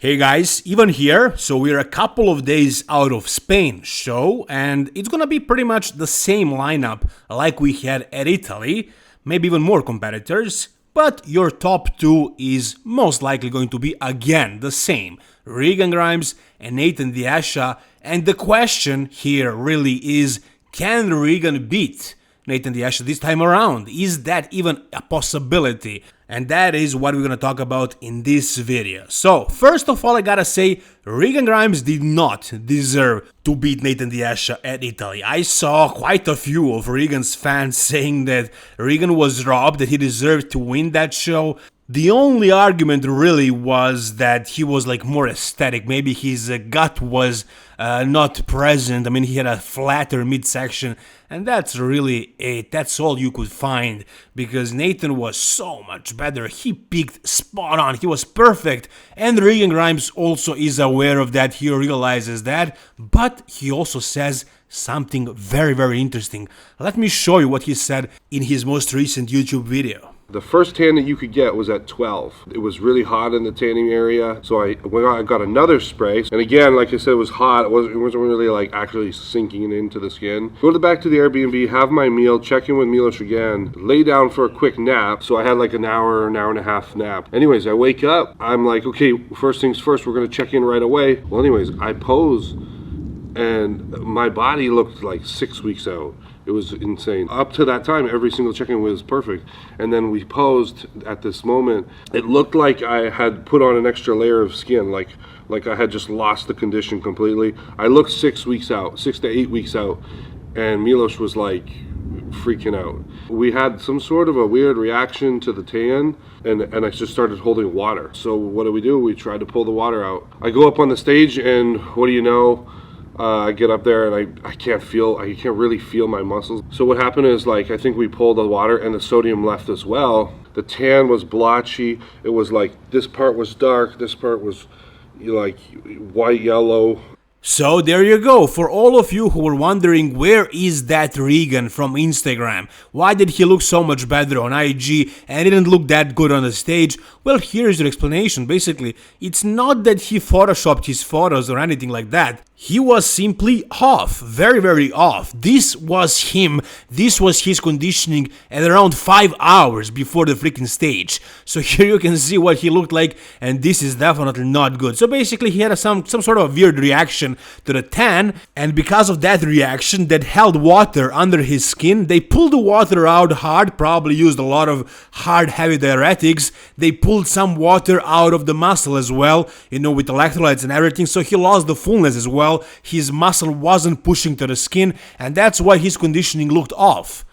Hey guys, Ivan here. So we're a couple of days out of Spain show, and it's gonna be pretty much the same lineup like we had at Italy, maybe even more competitors, but your top two is most likely going to be again the same, Regan Grimes and Nathan the Asha, and the question here really is, can Regan beat Nathan the Asha this time around? Is that even a possibility? And that is what we're gonna talk about in this video. So, first of all, I gotta say, Regan Grimes did not deserve to beat Nathan the Asha at Italy. I saw quite a few of Regan's fans saying that Regan was robbed, that he deserved to win that show. The only argument really was that he was like more aesthetic. Maybe his gut was not present. I mean, he had a flatter midsection, and that's really it. That's all you could find, because Nathan was so much better. He peaked spot on. He was perfect. And Regan Grimes also is aware of that. He realizes that. But he also says something very, very interesting. Let me show you what he said in his most recent YouTube video. The first tan that you could get was at 12. It was really hot in the tanning area, so I got another spray. And again, like I said, it was hot. It wasn't really like actually sinking into the skin. Go back to the Airbnb, have my meal, check in with Milos again, lay down for a quick nap. So I had like an hour and a half nap. Anyways, I wake up, I'm like, okay, first things first, we're gonna check in right away. Well, anyways, I pose, and my body looked like 6 weeks out. It was insane. Up to that time, every single check-in was perfect. And then we posed at this moment. It looked like I had put on an extra layer of skin, like I had just lost the condition completely. I looked 6 weeks out, 6 to 8 weeks out, and Milos was like freaking out. We had some sort of a weird reaction to the tan, and I just started holding water. So what do? We tried to pull the water out. I go up on the stage, and what do you know? I get up there and I can't really feel my muscles. So what happened is, like, I think we pulled the water and the sodium left as well. The tan was blotchy. It was like this part was dark, this part was like white, yellow. So there you go. For all of you who were wondering, where is that Regan from Instagram? Why did he look so much better on IG and didn't look that good on the stage? Well, here's your explanation. Basically, it's not that he photoshopped his photos or anything like that. He was simply off, very, very off. This was him, this was his conditioning at around 5 hours before the freaking stage. So here you can see what he looked like, and this is definitely not good. So basically he had some sort of weird reaction to the tan, and because of that reaction that held water under his skin, they pulled the water out hard, probably used a lot of hard, heavy diuretics. They pulled some water out of the muscle as well, with electrolytes and everything, so he lost the fullness as well. His muscle wasn't pushing to the skin, and that's why his conditioning looked off.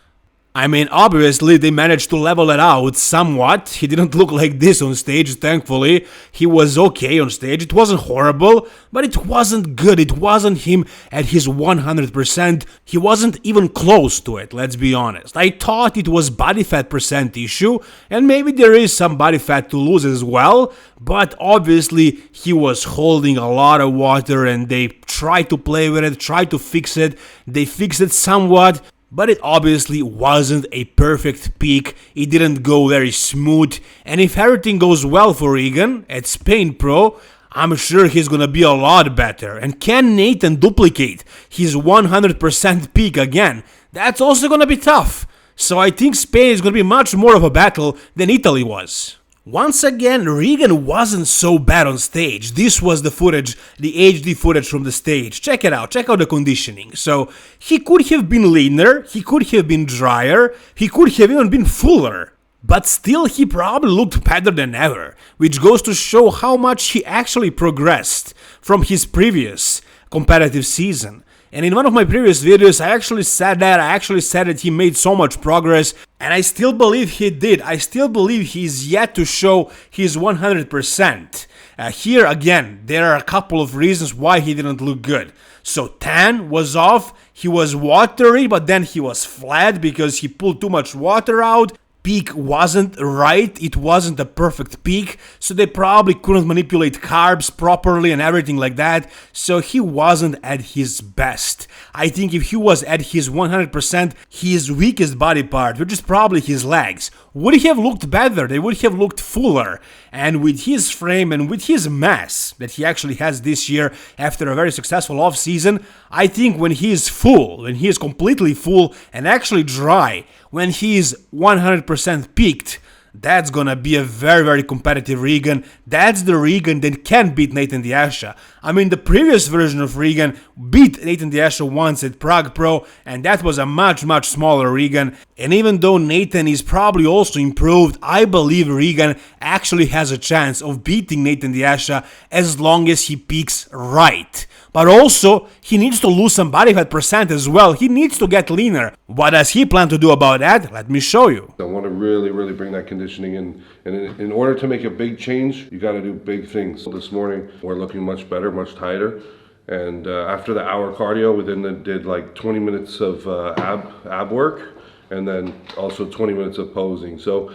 I mean, obviously they managed to level it out somewhat. He didn't look like this on stage, thankfully. He was okay on stage. It wasn't horrible, but it wasn't good. It wasn't him at his 100%. He wasn't even close to it, let's be honest. I thought it was body fat percent issue, and maybe there is some body fat to lose as well, but obviously he was holding a lot of water, and they tried to play with it, tried to fix it. They fixed it somewhat, but it obviously wasn't a perfect peak. It didn't go very smooth, and if everything goes well for Regan at Spain Pro, I'm sure he's gonna be a lot better. And can Nathan duplicate his 100% peak again? That's also gonna be tough. So I think Spain is gonna be much more of a battle than Italy was. Once again, Regan wasn't so bad on stage. This was the footage, the HD footage from the stage. Check it out, check out the conditioning. So, he could have been leaner, he could have been drier, he could have even been fuller. But still, he probably looked better than ever, which goes to show how much he actually progressed from his previous competitive season. And in one of my previous videos, I actually said that he made so much progress, and I still believe he did. I still believe he's yet to show his 100%. Here again, there are a couple of reasons why he didn't look good. So tan was off, he was watery, but then he was flat because he pulled too much water out. peak wasn't right, it wasn't a perfect peak, so they probably couldn't manipulate carbs properly and everything like that, so he wasn't at his best. I think if he was at his 100%, his weakest body part, which is probably his legs, would he have looked better, they would have looked fuller, and with his frame and with his mass that he actually has this year after a very successful off-season, I think when he is full, when he is completely full and actually dry, when he is 100% peaked, that's gonna be a very, very competitive Regan. That's the Regan that can beat Nathan the Asha. I mean, the previous version of Regan beat Nathan the Asha once at Prague Pro, and that was a much, much smaller Regan. And even though Nathan is probably also improved, I believe Regan actually has a chance of beating Nathan the Asha as long as he peaks right. But also, he needs to lose some body fat percent as well. He needs to get leaner. What does he plan to do about that? Let me show you. I want to really, really bring that conditioning in. And in order to make a big change, you got to do big things. So this morning, we're looking much better, much tighter. And after the hour cardio, we then did like 20 minutes of ab work, and then also 20 minutes of posing. So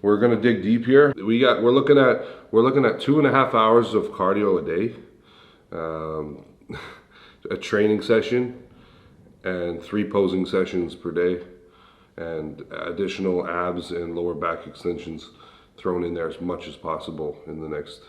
we're gonna dig deep here. We're looking at 2.5 hours of cardio a day. A training session and 3 posing sessions per day, and additional abs and lower back extensions thrown in there as much as possible in the next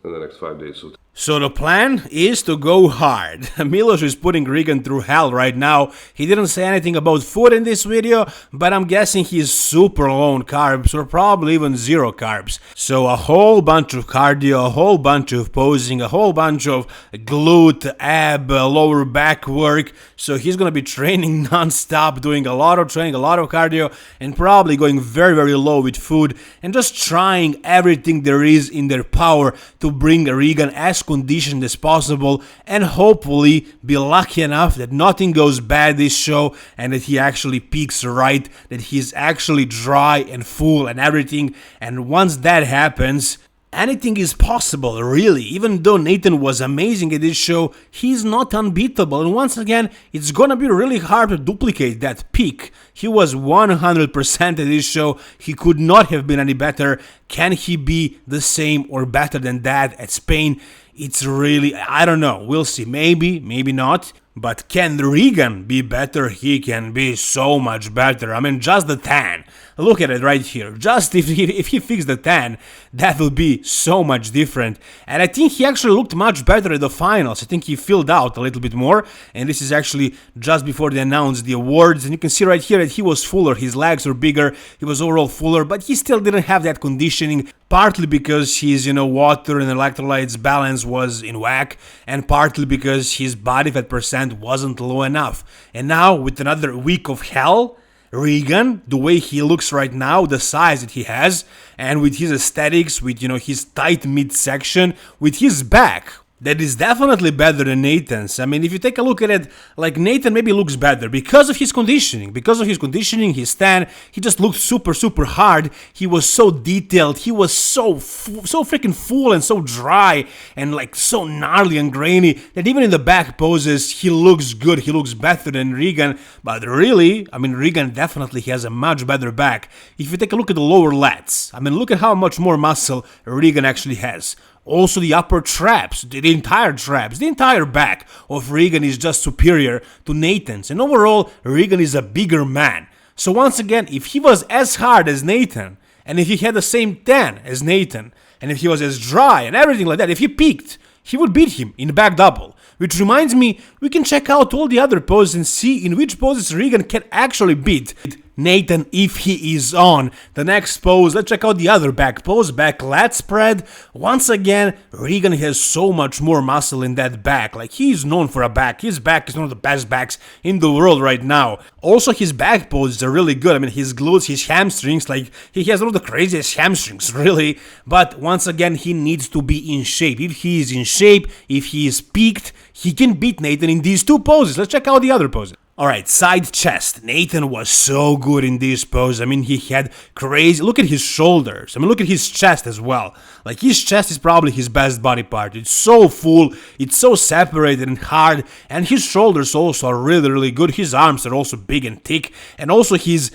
5 days. So the plan is to go hard. Milos is putting Regan through hell right now. He didn't say anything about food in this video, but I'm guessing he's super low on carbs, or probably even 0 carbs. So a whole bunch of cardio, a whole bunch of posing, a whole bunch of glute, ab, lower back work. So he's gonna be training non-stop, doing a lot of training, a lot of cardio, and probably going very, very low with food, and just trying everything there is in their power to bring Regan as conditioned as possible, and hopefully be lucky enough that nothing goes bad this show and that he actually peaks right, that he's actually dry and full and everything. And once that happens, anything is possible, really. Even though Nathan was amazing at this show, he's not unbeatable. And once again, it's gonna be really hard to duplicate that peak. He was 100% at this show. He could not have been any better. Can he be the same or better than that at Spain? It's really, I don't know. We'll see. Maybe, maybe not. But can Regan be better? He can be so much better. I mean, just the tan. Look at it right here. Just if he fixed the tan, that would be so much different. And I think he actually looked much better at the finals. I think he filled out a little bit more. And this is actually just before they announced the awards. And you can see right here that he was fuller. His legs were bigger. He was overall fuller. But he still didn't have that conditioning. Partly because his, water and electrolytes balance was in whack. And partly because his body fat percent wasn't low enough. And now, with another week of hell, Regan, the way he looks right now, the size that he has, and with his aesthetics, with his tight midsection, with his back, that is definitely better than Nathan's. I mean, if you take a look at it, like, Nathan maybe looks better because of his conditioning. Because of his conditioning, his tan, he just looked super, super hard. He was so detailed. He was so freaking full and so dry and, like, so gnarly and grainy that even in the back poses, he looks good. He looks better than Regan. But really, I mean, Regan definitely has a much better back. If you take a look at the lower lats, I mean, look at how much more muscle Regan actually has. Also, the upper traps, the entire back of Regan is just superior to Nathan's. And overall, Regan is a bigger man. So once again, if he was as hard as Nathan, and if he had the same tan as Nathan, and if he was as dry and everything like that, if he peaked, he would beat him in back double. Which reminds me, we can check out all the other poses and see in which poses Regan can actually beat Nathan if he is on. The next pose, let's check out the other back pose, back lat spread. Once again, Regan has so much more muscle in that back. Like, he's known for a back. His back is one of the best backs in the world right now. Also, his back poses are really good. I mean, his glutes, his hamstrings, like, he has one of the craziest hamstrings, really. But once again, he needs to be in shape. If he is in shape, if he is peaked, he can beat Nathan in these 2 poses. Let's check out the other poses. Alright, side chest. Nathan was so good in this pose. I mean, he had crazy... Look at his shoulders. I mean, look at his chest as well. Like, his chest is probably his best body part. It's so full, it's so separated and hard, and his shoulders also are really, really good. His arms are also big and thick, and also his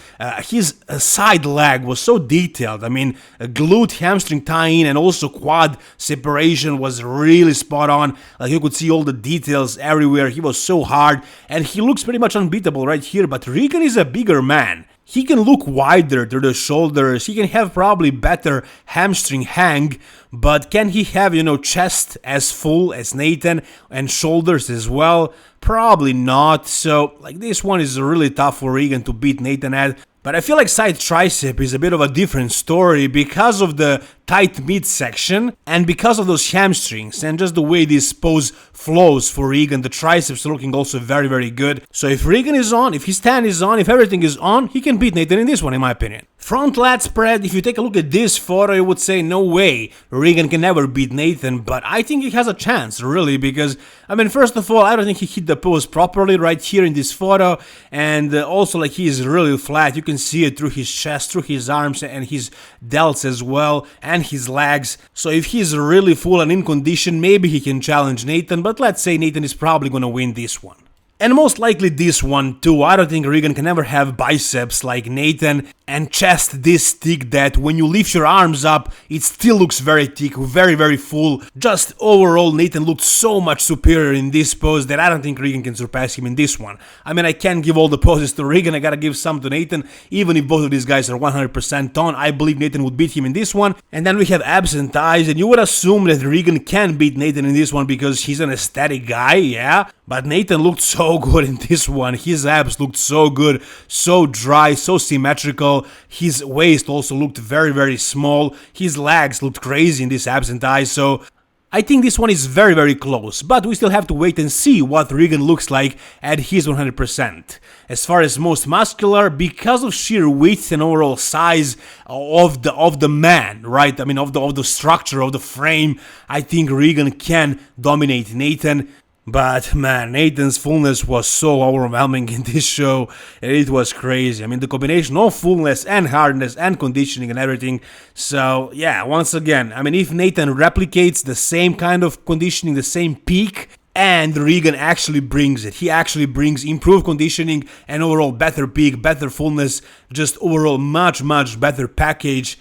side leg was so detailed. I mean, glute, hamstring tie-in, and also quad separation was really spot on. Like, you could see all the details everywhere. He was so hard, and he looks pretty much unbeatable right here, but Regan is a bigger man. He can look wider to the shoulders, he can have probably better hamstring hang, but can he have, chest as full as Nathan and shoulders as well? Probably not, so like this one is really tough for Regan to beat Nathan at. But I feel like side tricep is a bit of a different story because of the tight midsection and because of those hamstrings and just the way this pose flows for Regan. The triceps are looking also very, very good. So if Regan is on, if his stand is on, if everything is on, he can beat Nathan in this one, in my opinion. Front lat spread, if you take a look at this photo, you would say no way, Regan can never beat Nathan, but I think he has a chance, really, because, I mean, first of all, I don't think he hit the pose properly right here in this photo, and also, like, he is really flat. You can see it through his chest, through his arms, and his delts as well, and his legs. So if he's really full and in condition, maybe he can challenge Nathan, but let's say Nathan is probably gonna win this one. And most likely this one too. I don't think Regan can ever have biceps like Nathan and chest this thick that when you lift your arms up, it still looks very thick, very, very full. Just overall, Nathan looked so much superior in this pose that I don't think Regan can surpass him in this one. I mean, I can't give all the poses to Regan, I gotta give some to Nathan. Even if both of these guys are 100% on, I believe Nathan would beat him in this one. And then we have abs and thighs, and you would assume that Regan can beat Nathan in this one because he's an aesthetic guy, yeah? But Nathan looked so good in this one. His abs looked so good, so dry, so symmetrical. His waist also looked very, very small. His legs looked crazy in this abs and thighs. So I think this one is very, very close. But we still have to wait and see what Regan looks like at his 100%. As far as most muscular, because of sheer width and overall size of the man, right? I mean, of the structure of the frame, I think Regan can dominate Nathan. But man, Nathan's fullness was so overwhelming in this show, it was crazy. I mean, the combination of fullness and hardness and conditioning and everything. So yeah, once again, I mean, if Nathan replicates the same kind of conditioning, the same peak, and Regan actually brings it, he actually brings improved conditioning and overall better peak, better fullness, just overall much, much better package,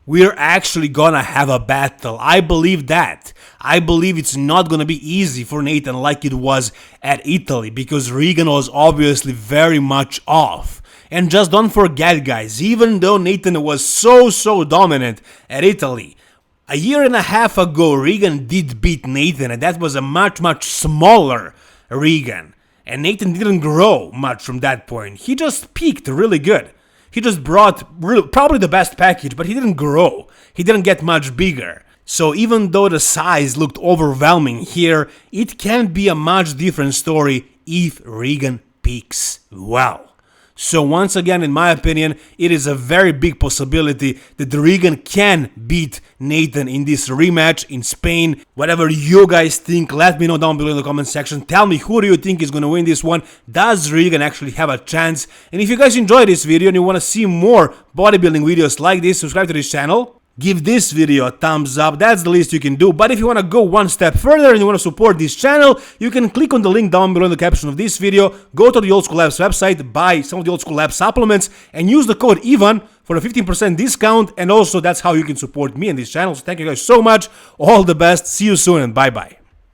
we're actually gonna have a battle. I believe that. I believe it's not gonna be easy for Nathan like it was at Italy, because Regan was obviously very much off. And just don't forget, guys, even though Nathan was so dominant at Italy, a year and a half ago Regan did beat Nathan, and that was a much smaller Regan. And Nathan didn't grow much from that point. He just peaked really good. He just brought probably the best package, but he didn't grow. He didn't get much bigger. So even though the size looked overwhelming here, it can be a much different story if Regan peaks well. So once again, in my opinion, it is a very big possibility that Regan can beat Nathan in this rematch in Spain. Whatever you guys think, let me know down below in the comment section. Tell me, who do you think is going to win this one? Does Regan actually have a chance? And if you guys enjoyed this video and you want to see more bodybuilding videos like this, subscribe to this channel. Give this video a thumbs up, that's the least you can do. But if you want to go one step further and you want to support this channel, you can click on the link down below in the caption of this video, go to the Old School Labs website, buy some of the Old School Labs supplements, and use the code EVAN for a 15% discount. And also, that's how you can support me and this channel. So thank you guys so much, all the best, see you soon, and bye bye.